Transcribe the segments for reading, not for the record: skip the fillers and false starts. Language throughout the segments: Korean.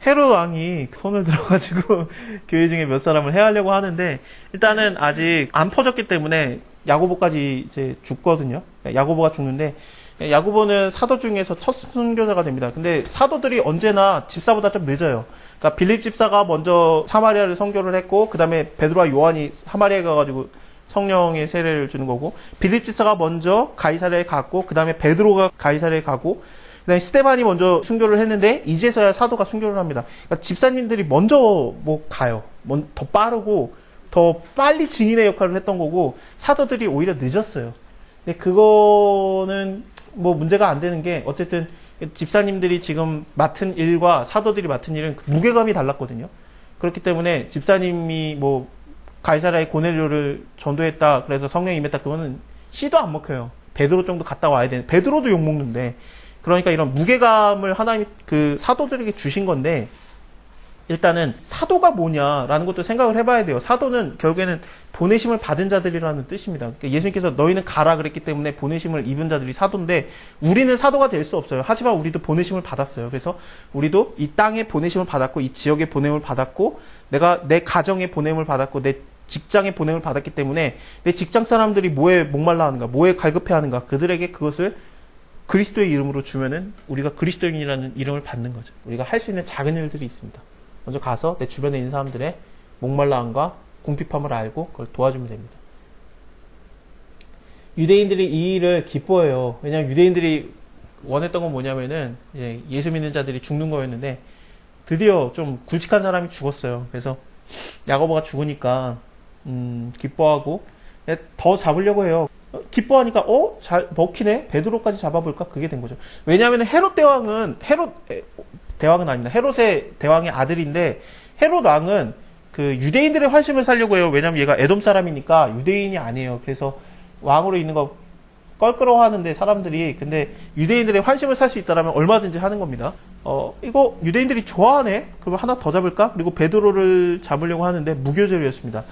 헤롯 왕이 손을 들어가지고 교회 중에 몇 사람을 해하려고 하는데 일단은 아직 안 퍼졌기 때문에 야고보까지 이제 죽거든요. 야고보가 죽는데 야고보는 사도 중에서 첫 순교자가 됩니다. 근데 사도들이 언제나 집사보다 좀 늦어요. 그러니까 빌립 집사가 먼저 사마리아를 선교를 했고 그 다음에 베드로와 요한이 사마리아에 가가지고 성령의 세례를 주는 거고 빌립 집사가 먼저 가이사랴에 갔고 그 다음에 베드로가 가이사랴에 가고 그 다음에 스데반이 먼저 순교를 했는데 이제서야 사도가 순교를 합니다. 그러니까 집사님들이 먼저 뭐 가요. 더 빠르고 더 빨리 증인의 역할을 했던 거고 사도들이 오히려 늦었어요. 근데 그거는 뭐 문제가 안 되는 게 어쨌든 집사님들이 지금 맡은 일과 사도들이 맡은 일은 무게감이 달랐거든요. 그렇기 때문에 집사님이 뭐 가이사랴에 고넬료를 전도했다 그래서 성령이 임했다 그거는 씨도 안 먹혀요. 베드로 정도 갔다 와야 되는 베드로도 욕먹는데 그러니까 이런 무게감을 하나님 그 사도들에게 주신 건데 일단은 사도가 뭐냐라는 것도 생각을 해봐야 돼요. 사도는 결국에는 보내심을 받은 자들이라는 뜻입니다. 그러니까 예수님께서 너희는 가라 그랬기 때문에 보내심을 입은 자들이 사도인데 우리는 사도가 될 수 없어요. 하지만 우리도 보내심을 받았어요. 그래서 우리도 이 땅에 보내심을 받았고 이 지역에 보냄을 받았고 내가 내 가정에 보냄을 받았고 내 직장에 보냄을 받았기 때문에 내 직장 사람들이 뭐에 목말라 하는가 뭐에 갈급해 하는가 그들에게 그것을 그리스도의 이름으로 주면은 우리가 그리스도인이라는 이름을 받는 거죠. 우리가 할 수 있는 작은 일들이 있습니다. 먼저 가서 내 주변에 있는 사람들의 목말라함과 궁핍함을 알고 그걸 도와주면 됩니다. 유대인들이 이 일을 기뻐해요. 왜냐하면 유대인들이 원했던 건 뭐냐면은 이제 예수 믿는 자들이 죽는 거였는데 드디어 좀 굵직한 사람이 죽었어요. 그래서 야고보가 죽으니까 기뻐하고 더 잡으려고 해요. 기뻐하니까 잘 먹히네. 베드로까지 잡아볼까? 그게 된 거죠. 왜냐하면 헤롯 대왕은 아닙니다. 헤롯의 대왕의 아들인데 헤롯 왕은 그 유대인들의 환심을 살려고 해요. 왜냐하면 얘가 에돔 사람이니까 유대인이 아니에요. 그래서 왕으로 있는 거 껄끄러워하는데 사람들이 근데 유대인들의 환심을 살 수 있다면 얼마든지 하는 겁니다. 이거 유대인들이 좋아하네. 그럼 하나 더 잡을까? 그리고 베드로를 잡으려고 하는데 무교절이었습니다.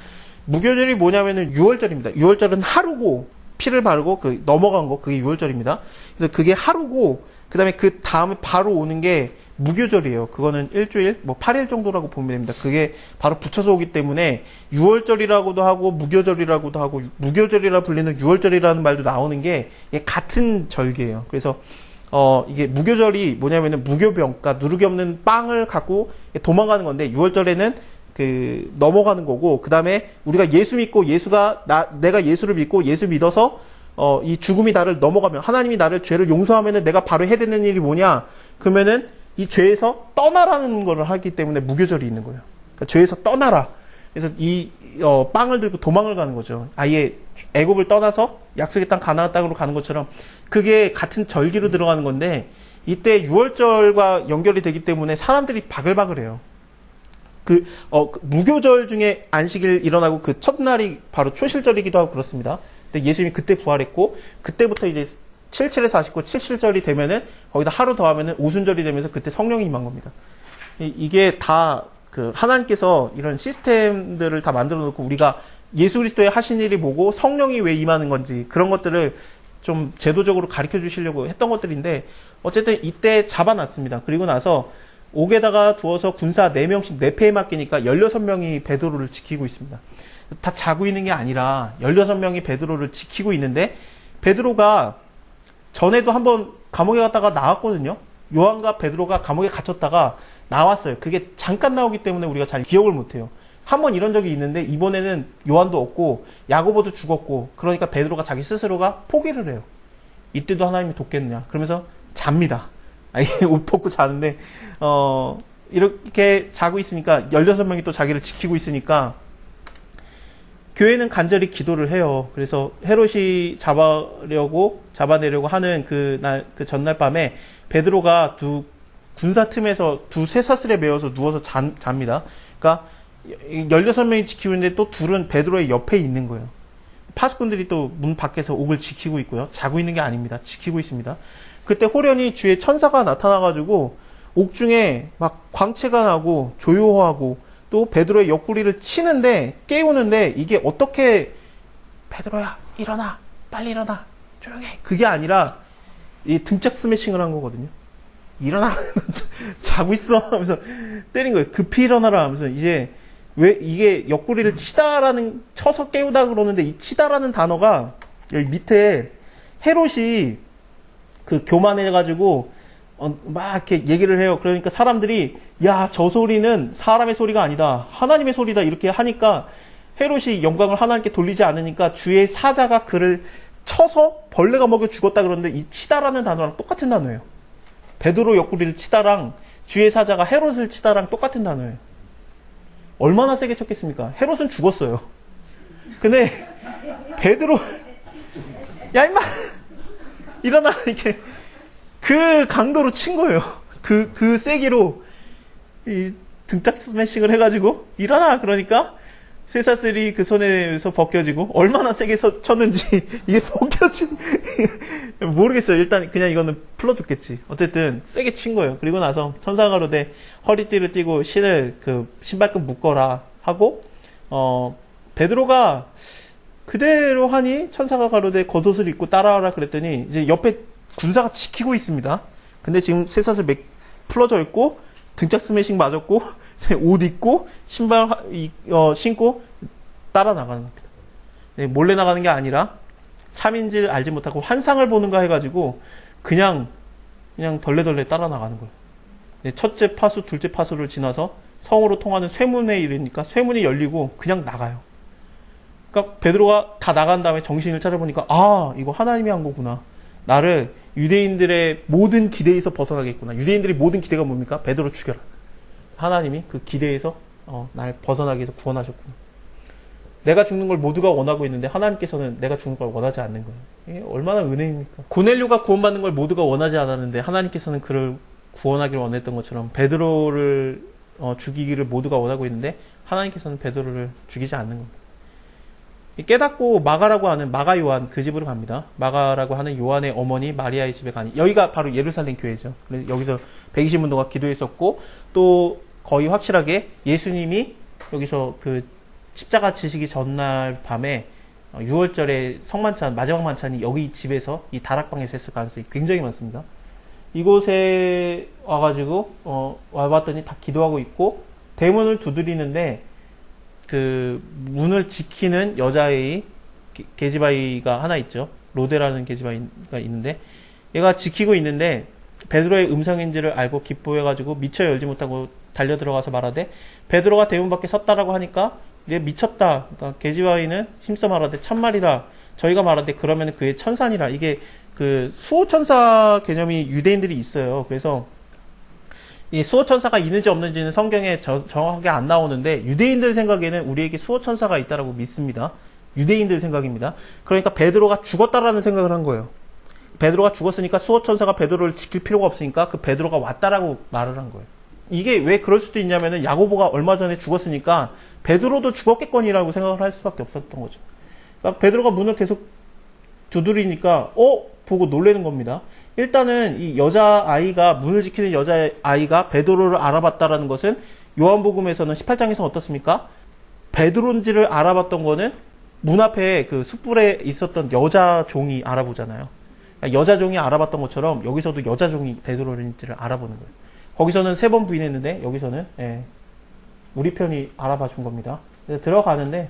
무교절이 뭐냐면은 유월절입니다. 유월절은 하루고 피를 바르고 그 넘어간 거 그게 유월절입니다. 그래서 그게 하루고 그다음에 그 다음에 바로 오는 게 무교절이에요. 그거는 일주일, 뭐 8일 정도라고 보면 됩니다. 그게 바로 붙여서 오기 때문에 유월절이라고도 하고 무교절이라고도 하고 무교절이라 불리는 유월절이라는 말도 나오는 게 이게 같은 절기예요. 그래서 이게 무교절이 뭐냐면은 무교병, 그러니까 누룩이 없는 빵을 갖고 도망가는 건데 유월절에는 그 넘어가는 거고 그 다음에 우리가 예수 믿고 내가 예수를 믿고 예수 믿어서 이 죽음이 나를 넘어가면 하나님이 나를 죄를 용서하면은 내가 바로 해야 되는 일이 뭐냐? 그러면은 이 죄에서 떠나라는 거를 하기 때문에 무교절이 있는 거예요. 그러니까 죄에서 떠나라. 그래서 이 빵을 들고 도망을 가는 거죠. 아예 애굽을 떠나서 약속의 땅 가나안 땅으로 가는 것처럼 그게 같은 절기로 들어가는 건데 이때 유월절과 연결이 되기 때문에 사람들이 바글바글해요. 무교절 중에 안식일 일어나고 그 첫날이 바로 초실절이기도 하고 그렇습니다. 근데 예수님이 그때 부활했고 그때부터 이제 77에서 49, 77절이 되면은 거기다 하루 더 하면은 오순절이 되면서 그때 성령이 임한 겁니다. 이게 다 그 하나님께서 이런 시스템들을 다 만들어 놓고 우리가 예수 그리스도의 하신 일이 뭐고 성령이 왜 임하는 건지 그런 것들을 좀 제도적으로 가르쳐 주시려고 했던 것들인데 어쨌든 이때 잡아놨습니다. 그리고 나서 옥에다가 두어서 군사 4명씩 4패에 맡기니까 16명이 베드로를 지키고 있습니다. 다 자고 있는 게 아니라 16명이 베드로를 지키고 있는데 베드로가 전에도 한번 감옥에 갔다가 나왔거든요. 요한과 베드로가 감옥에 갇혔다가 나왔어요. 그게 잠깐 나오기 때문에 우리가 잘 기억을 못해요. 한번 이런 적이 있는데 이번에는 요한도 없고 야고보도 죽었고 그러니까 베드로가 자기 스스로가 포기를 해요. 이때도 하나님이 돕겠느냐. 그러면서 잡니다. 아예 옷 벗고 자는데 이렇게 자고 있으니까 16명이 또 자기를 지키고 있으니까 교회는 간절히 기도를 해요. 그래서 헤롯이 잡아내려고 하는 그 전날 밤에 베드로가 두 군사 틈에서 두 쇠사슬에 매어서 누워서 잡니다. 그러니까 16명이 지키고 있는데 또 둘은 베드로의 옆에 있는 거예요. 파수꾼들이 또 문 밖에서 옥을 지키고 있고요. 자고 있는 게 아닙니다. 지키고 있습니다. 그때 호련히 주의 천사가 나타나가지고 옥중에 막 광채가 나고 조요하고 또 베드로의 옆구리를 치는데 깨우는데 이게 어떻게 베드로야 일어나 빨리 일어나 조용해 그게 아니라 이 등짝 스매싱을 한 거거든요. 일어나. 자고 있어. 하면서 때린 거예요. 급히 일어나라 하면서 이제 왜 이게 옆구리를 쳐서 깨우다 그러는데 이 치다라는 단어가 여기 밑에 헤롯이 그 교만해가지고 막 이렇게 얘기를 해요. 그러니까 사람들이 야, 저 소리는 사람의 소리가 아니다. 하나님의 소리다. 이렇게 하니까 헤롯이 영광을 하나님께 돌리지 않으니까 주의 사자가 그를 쳐서 벌레가 먹여 죽었다 그러는데 이 치다라는 단어랑 똑같은 단어예요. 베드로 옆구리를 치다랑 주의 사자가 헤롯을 치다랑 똑같은 단어예요. 얼마나 세게 쳤겠습니까? 헤롯은 죽었어요. 근데 베드로 야 임마 일어나 이렇게 그 강도로 친 거예요. 그 세기로 이 등짝 스매싱을 해가지고 일어나 그러니까 쇠사슬이 그 손에서 벗겨지고 얼마나 세게 쳤는지 이게 벗겨진 모르겠어요. 일단 그냥 이거는 풀어줬겠지. 어쨌든 세게 친 거예요. 그리고 나서 천사가 가로되 허리띠를 띠고 신을 그 신발끈 묶어라 하고 베드로가 그대로 하니 천사가 가로되 겉옷을 입고 따라와라 그랬더니 이제 옆에 군사가 지키고 있습니다. 근데 지금 쇠사슬 풀어져 있고 등짝 스매싱 맞았고 옷 입고 신발 신고 따라 나가는 겁니다. 네, 몰래 나가는 게 아니라 참인지를 알지 못하고 환상을 보는가 해가지고 그냥 덜레덜레 따라 나가는 거예요. 네, 첫째 파수, 둘째 파수를 지나서 성으로 통하는 쇠문에 이르니까 쇠문이 열리고 그냥 나가요. 그러니까 베드로가 다 나간 다음에 정신을 차려보니까 아, 이거 하나님이 한 거구나. 나를 유대인들의 모든 기대에서 벗어나겠구나. 유대인들의 모든 기대가 뭡니까? 베드로 죽여라. 하나님이 그 기대에서 날 벗어나게 해서 구원하셨구나. 내가 죽는 걸 모두가 원하고 있는데 하나님께서는 내가 죽는 걸 원하지 않는 거예요. 이게 얼마나 은혜입니까? 고넬료가 구원받는 걸 모두가 원하지 않았는데 하나님께서는 그를 구원하기를 원했던 것처럼 베드로를 죽이기를 모두가 원하고 있는데 하나님께서는 베드로를 죽이지 않는 겁니다. 깨닫고 마가라고 하는 마가 요한 그 집으로 갑니다. 마가라고 하는 요한의 어머니 마리아의 집에 가니 여기가 바로 예루살렘 교회죠. 그래서 여기서 120문 동안 기도했었고 또 거의 확실하게 예수님이 여기서 그 십자가 지시기 전날 밤에 6월절에 성만찬 마지막 만찬이 여기 집에서 이 다락방에서 했을 가능성이 굉장히 많습니다. 이곳에 와가지고 와봤더니 다 기도하고 있고 대문을 두드리는데 그 문을 지키는 여자의 계집아이가 하나 있죠. 로데라는 계집아이가 있는데 얘가 지키고 있는데 베드로의 음성인지를 알고 기뻐해가지고 미처 열지 못하고 달려 들어가서 말하되 베드로가 대문 밖에 섰다라고 하니까 얘 미쳤다. 그러니까 계집아이는 힘써 말하되 참말이라. 저희가 말하되 그러면 그의 천사니라. 이게 그 수호천사 개념이 유대인들이 있어요. 그래서 이 수호천사가 있는지 없는지는 성경에 정확하게 안 나오는데 유대인들 생각에는 우리에게 수호천사가 있다라고 믿습니다. 유대인들 생각입니다. 그러니까 베드로가 죽었다라는 생각을 한 거예요. 베드로가 죽었으니까 수호천사가 베드로를 지킬 필요가 없으니까 그 베드로가 왔다라고 말을 한 거예요. 이게 왜 그럴 수도 있냐면은 야고보가 얼마 전에 죽었으니까 베드로도 죽었겠거니라고 생각을 할 수밖에 없었던 거죠. 그러니까 베드로가 문을 계속 두드리니까 보고 놀라는 겁니다. 일단은 이 여자아이가 문을 지키는 여자아이가 베드로를 알아봤다라는 것은 요한복음에서는 18장에서 어떻습니까? 베드로인지를 알아봤던 거는 문 앞에 그 숯불에 있었던 여자 종이 알아보잖아요. 그러니까 여자 종이 알아봤던 것처럼 여기서도 여자 종이 베드로인지를 알아보는 거예요. 거기서는 3번 부인했는데 여기서는 우리 편이 알아봐 준 겁니다. 그래서 들어가는데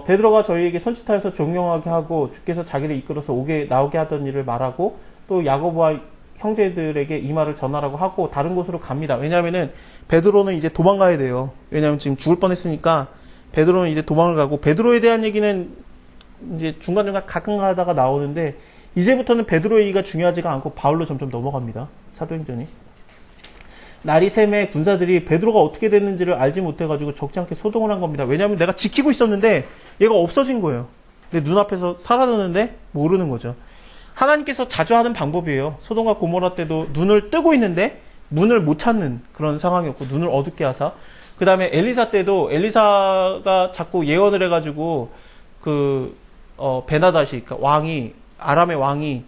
베드로가 저희에게 손짓하여서 존경하게 하고 주께서 자기를 이끌어서 나오게 하던 일을 말하고 또 야고보와 형제들에게 이 말을 전하라고 하고 다른 곳으로 갑니다. 왜냐하면은 베드로는 이제 도망가야 돼요. 왜냐하면 지금 죽을 뻔했으니까 베드로는 이제 도망을 가고 베드로에 대한 얘기는 이제 중간중간 가끔 가다가 나오는데 이제부터는 베드로의 얘기가 중요하지가 않고 바울로 점점 넘어갑니다. 사도행전이. 날이 샘에 군사들이 베드로가 어떻게 됐는지를 알지 못해가지고 적지 않게 소동을 한 겁니다. 왜냐하면 내가 지키고 있었는데 얘가 없어진 거예요. 내 눈앞에서 사라졌는데 모르는 거죠. 하나님께서 자주 하는 방법이에요. 소돔과 고모라 때도 눈을 뜨고 있는데 문을 못 찾는 그런 상황이었고 눈을 어둡게 하사. 그 다음에 엘리사 때도 엘리사가 자꾸 예언을 해가지고 베나다시 그러니까 왕이 아람의 왕이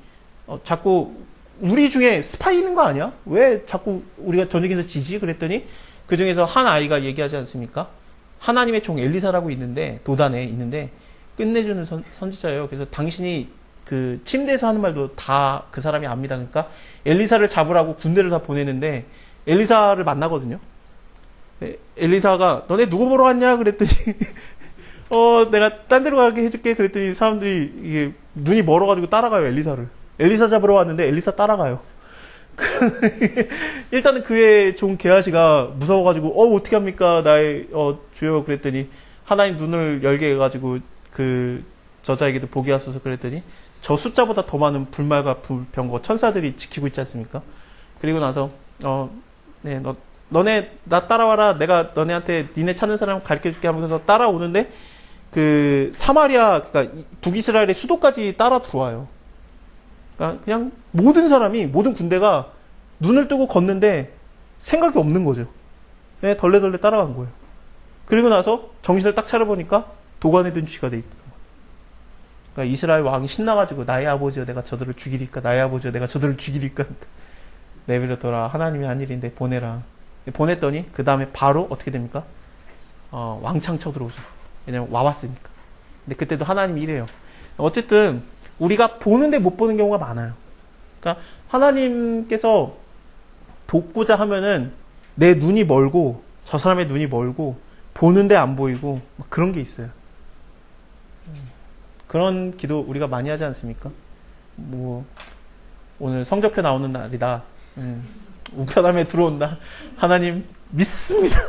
자꾸 우리 중에 스파이 있는 거 아니야? 왜 자꾸 우리가 전쟁에서 지지? 그랬더니 그 중에서 한 아이가 얘기하지 않습니까? 하나님의 종 엘리사라고 있는데 도단에 있는데 끝내주는 선지자예요. 그래서 당신이 그 침대에서 하는 말도 다 그 사람이 압니다. 그러니까 엘리사를 잡으라고 군대를 다 보내는데 엘리사를 만나거든요. 네, 엘리사가 너네 누구 보러 왔냐 그랬더니 내가 딴 데로 가게 해줄게 그랬더니 사람들이 이게 눈이 멀어가지고 따라가요. 엘리사를. 엘리사 잡으러 왔는데 엘리사 따라가요. 일단은 그의 종 게하시가 무서워가지고 어떻게 합니까 나의 주여 그랬더니 하나님 눈을 열게 해가지고 그 저자에게도 보게 하소서 그랬더니 저 숫자보다 더 많은 불말과 불병거 천사들이 지키고 있지 않습니까? 그리고 나서 네, 너네 나 따라와라 내가 너네한테 니네 찾는 사람 가르쳐줄게 하면서 따라오는데 그 사마리아 그러니까 북이스라엘의 수도까지 따라 들어와요. 그러니까 그냥 모든 사람이 모든 군대가 눈을 뜨고 걷는데 생각이 없는 거죠. 네, 덜레덜레 따라간 거예요. 그리고 나서 정신을 딱 차려보니까 도관에 든 쥐가 돼 있던 거예요. 그러니까 이스라엘 왕이 신나가지고 나의 아버지여 내가 저들을 죽이리까 나의 아버지여 내가 저들을 죽이리까 내버려둬라 하나님이 한 일인데 보내라. 보냈더니 그 다음에 바로 어떻게 됩니까? 왕창 쳐들어오죠. 왜냐면 와봤으니까. 근데 그때도 하나님이 이래요. 어쨌든 우리가 보는데 못 보는 경우가 많아요. 그러니까 하나님께서 돕고자 하면은 내 눈이 멀고 저 사람의 눈이 멀고 보는데 안 보이고 그런 게 있어요. 그런 기도 우리가 많이 하지 않습니까? 뭐 오늘 성적표 나오는 날이다. 우편함에 들어온다. 하나님 믿습니다.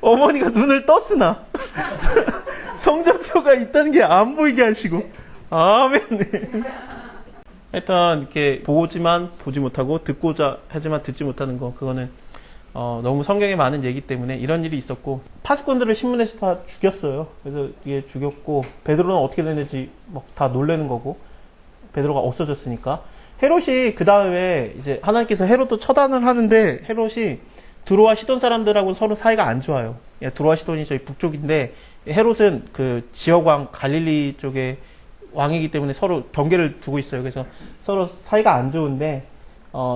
어머니가 눈을 떴으나 성적표가 있다는 게 안 보이게 하시고 아멘. 하여튼 이렇게 보지만 보지 못하고 듣고자 하지만 듣지 못하는 거 그거는 너무 성경에 많은 얘기 때문에 이런 일이 있었고 파수꾼들을 신문에서 다 죽였어요. 그래서 이게 죽였고 베드로는 어떻게 됐는지 막 다 놀라는 거고 베드로가 없어졌으니까 헤롯이 그 다음에 이제 하나님께서 헤롯도 처단을 하는데 헤롯이 두로와 시돈 사람들하고는 서로 사이가 안 좋아요. 두로와 시돈이 저희 북쪽인데 헤롯은 그 지역왕 갈릴리 쪽에 왕이기 때문에 서로 경계를 두고 있어요. 그래서 서로 사이가 안 좋은데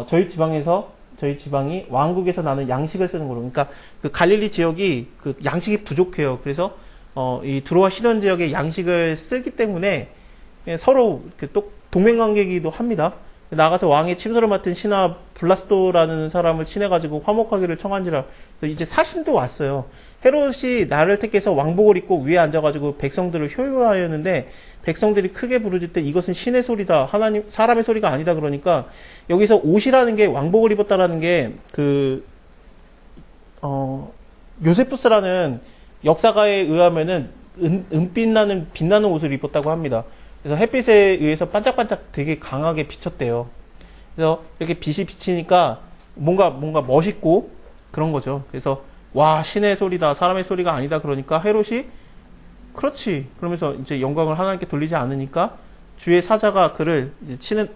저희 지방이 왕국에서 나는 양식을 쓰는 거로. 그러니까 그 갈릴리 지역이 그 양식이 부족해요. 그래서 이 두로와 시돈 지역의 양식을 쓰기 때문에 서로 이렇게 또 동맹관계이기도 합니다. 나가서 왕의 침소를 맡은 신하 블라스도라는 사람을 친해가지고 화목하기를 청한지라. 그래서 이제 사신도 왔어요. 헤롯이 나를 택해서 왕복을 입고 위에 앉아가지고 백성들을 효요하였는데 백성들이 크게 부르짖되 이것은 신의 소리다. 하나님 사람의 소리가 아니다. 그러니까 여기서 옷이라는 게 왕복을 입었다라는 게 요세푸스라는 역사가에 의하면은 은빛 나는 빛나는 옷을 입었다고 합니다. 그래서 햇빛에 의해서 반짝반짝 되게 강하게 비쳤대요. 그래서 이렇게 빛이 비치니까 뭔가 멋있고 그런 거죠. 그래서 와 신의 소리다 사람의 소리가 아니다 그러니까 헤롯이 그렇지 그러면서 이제 영광을 하나님께 돌리지 않으니까 주의 사자가 그를 이제 치는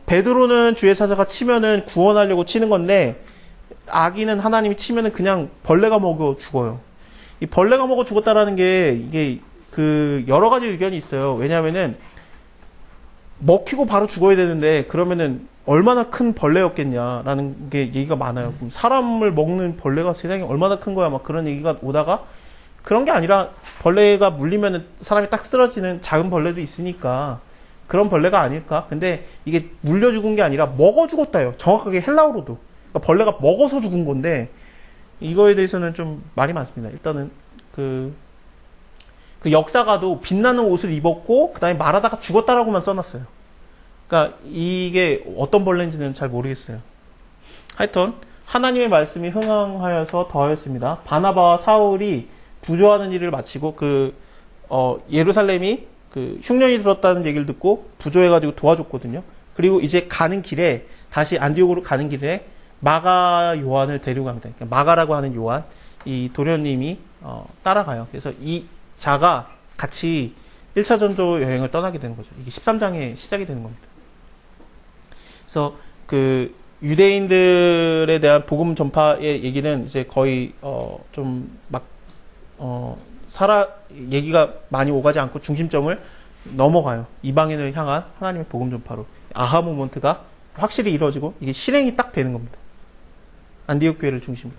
베드로는 주의 사자가 치면은 구원하려고 치는 건데 아기는 하나님이 치면은 그냥 벌레가 먹어 죽어요. 이 벌레가 먹어 죽었다라는 게 이게 그 여러 가지 의견이 있어요. 왜냐하면은 먹히고 바로 죽어야 되는데 그러면은 얼마나 큰 벌레였겠냐라는 게 얘기가 많아요. 그럼 사람을 먹는 벌레가 세상에 얼마나 큰 거야 막 그런 얘기가 오다가 그런 게 아니라 벌레가 물리면은 사람이 딱 쓰러지는 작은 벌레도 있으니까 그런 벌레가 아닐까? 근데 이게 물려 죽은 게 아니라 먹어 죽었다요. 정확하게 헬라어로도. 그러니까 벌레가 먹어서 죽은 건데 이거에 대해서는 좀 말이 많습니다. 일단은 그 역사가도 빛나는 옷을 입었고 그다음에 말하다가 죽었다라고만 써놨어요. 그러니까 이게 어떤 벌레인지는 잘 모르겠어요. 하여튼 하나님의 말씀이 흥황하여서 더하였습니다. 바나바와 사울이 부조하는 일을 마치고 예루살렘이 그 흉년이 들었다는 얘기를 듣고 부조해가지고 도와줬거든요. 그리고 이제 가는 길에 다시 안디옥으로 가는 길에 마가 요한을 데리고 갑니다. 그러니까 마가라고 하는 요한 이 도련님이 따라가요. 그래서 이 자가 같이 1차 전도 여행을 떠나게 되는 거죠. 이게 13장에 시작이 되는 겁니다. 그래서 그 유대인들에 대한 복음 전파의 얘기는 이제 거의 얘기가 많이 오가지 않고 중심점을 넘어가요. 이방인을 향한 하나님의 복음 전파로 아하 모먼트가 확실히 이루어지고 이게 실행이 딱 되는 겁니다. 안디옥 교회를 중심으로.